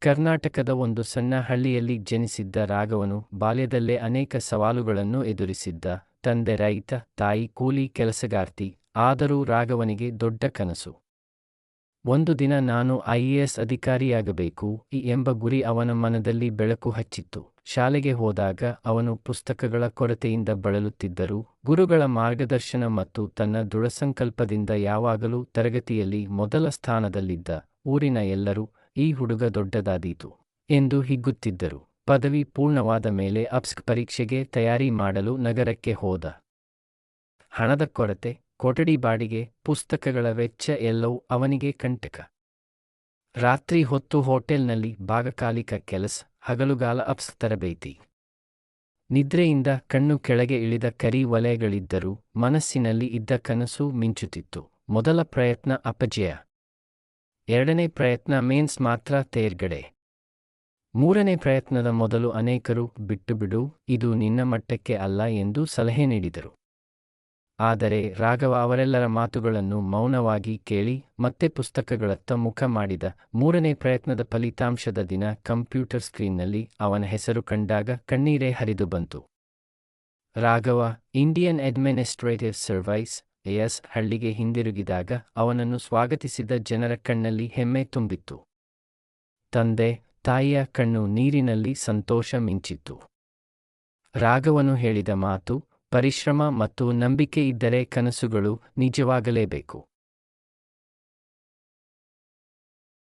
ಕರ್ನಾಟಕದ ಒಂದು ಸಣ್ಣ ಹಳ್ಳಿಯಲ್ಲಿ ಜನಿಸಿದ್ದ ರಾಘವನು ಬಾಲ್ಯದಲ್ಲೇ ಅನೇಕ ಸವಾಲುಗಳನ್ನು ಎದುರಿಸಿದ್ದ. ತಂದೆ ರೈತ, ತಾಯಿ ಕೂಲಿ ಕೆಲಸಗಾರ್ತಿ. ಆದರೂ ರಾಘವನಿಗೆ ದೊಡ್ಡ ಕನಸು. ಒಂದು ದಿನ ನಾನು IAS ಅಧಿಕಾರಿಯಾಗಬೇಕು ಎಂಬ ಗುರಿ ಅವನ ಮನದಲ್ಲಿ ಬೆಳಕು ಹಚ್ಚಿತ್ತು. ಶಾಲೆಗೆ ಹೋದಾಗ ಅವನು ಪುಸ್ತಕಗಳ ಕೊರತೆಯಿಂದ ಬಳಲುತ್ತಿದ್ದರೂ ಗುರುಗಳ ಮಾರ್ಗದರ್ಶನ ಮತ್ತು ತನ್ನ ದೃಢಸಂಕಲ್ಪದಿಂದ ಯಾವಾಗಲೂ ತರಗತಿಯಲ್ಲಿ ಮೊದಲ ಸ್ಥಾನದಲ್ಲಿದ್ದ. ಊರಿನ ಎಲ್ಲರೂ ಈ ಹುಡುಗ ದೊಡ್ಡದಾದೀತು ಎಂದು ಹಿಗ್ಗುತ್ತಿದ್ದರು. ಪದವಿ ಪೂರ್ಣವಾದ ಮೇಲೆ ಅಪ್ಸ್ಕ್ ಪರೀಕ್ಷೆಗೆ ತಯಾರಿ ಮಾಡಲು ನಗರಕ್ಕೆ ಹೋದ. ಹಣದ ಕೊರತೆ, ಕೊಠಡಿ ಬಾಡಿಗೆ, ಪುಸ್ತಕಗಳ ವೆಚ್ಚ ಎಲ್ಲವೂ ಅವನಿಗೆ ಕಂಟಕ. ರಾತ್ರಿ ಹೊತ್ತು ಹೋಟೆಲ್ನಲ್ಲಿ ಭಾಗಕಾಲಿಕ ಕೆಲಸ, ಹಗಲುಗಾಲ ಅಪ್ಸ್ಕ್ ತರಬೇತಿ. ನಿದ್ರೆಯಿಂದ ಕಣ್ಣು ಕೆಳಗೆ ಇಳಿದ ಕರಿ ವಲಯಗಳಿದ್ದರೂ ಮನಸ್ಸಿನಲ್ಲಿ ಇದ್ದ ಕನಸು ಮಿಂಚುತ್ತಿತ್ತು. ಮೊದಲ ಪ್ರಯತ್ನ ಅಪಜಯ. ಎರಡನೇ ಪ್ರಯತ್ನ ಮೇನ್ಸ್ ಮಾತ್ರ ತೇರ್ಗಡೆ. ಮೂರನೇ ಪ್ರಯತ್ನದ ಮೊದಲು ಅನೇಕರು ಬಿಟ್ಟುಬಿಡು, ಇದು ನಿನ್ನ ಮಟ್ಟಕ್ಕೆ ಅಲ್ಲ ಎಂದು ಸಲಹೆ ನೀಡಿದರು. ಆದರೆ ರಾಘವ ಅವರೆಲ್ಲರ ಮಾತುಗಳನ್ನು ಮೌನವಾಗಿ ಕೇಳಿ ಮತ್ತೆ ಪುಸ್ತಕಗಳತ್ತ ಮುಖ ಮಾಡಿದ. ಮೂರನೇ ಪ್ರಯತ್ನದ ಫಲಿತಾಂಶದ ದಿನ ಕಂಪ್ಯೂಟರ್ ಸ್ಕ್ರೀನ್ನಲ್ಲಿ ಅವನ ಹೆಸರು ಕಂಡಾಗ ಕಣ್ಣೀರೇ ಹರಿದು ಬಂತು. ರಾಘವ ಇಂಡಿಯನ್ ಅಡ್ಮಿನಿಸ್ಟ್ರೇಟಿವ್ ಸರ್ವೈಸ್ AS ಹಳ್ಳಿಗೆ ಹಿಂದಿರುಗಿದಾಗ ಅವನನ್ನು ಸ್ವಾಗತಿಸಿದ ಜನರ ಕಣ್ಣಲ್ಲಿ ಹೆಮ್ಮೆ ತುಂಬಿತ್ತು. ತಂದೆ ತಾಯಿಯ ಕಣ್ಣು ನೀರಿನಲ್ಲಿ ಸಂತೋಷ ಮಿಂಚಿತ್ತು. ರಾಘವನು ಹೇಳಿದ ಮಾತು, ಪರಿಶ್ರಮ ಮತ್ತು ನಂಬಿಕೆ ಇದ್ದರೆ ಕನಸುಗಳು ನಿಜವಾಗಲೇಬೇಕು.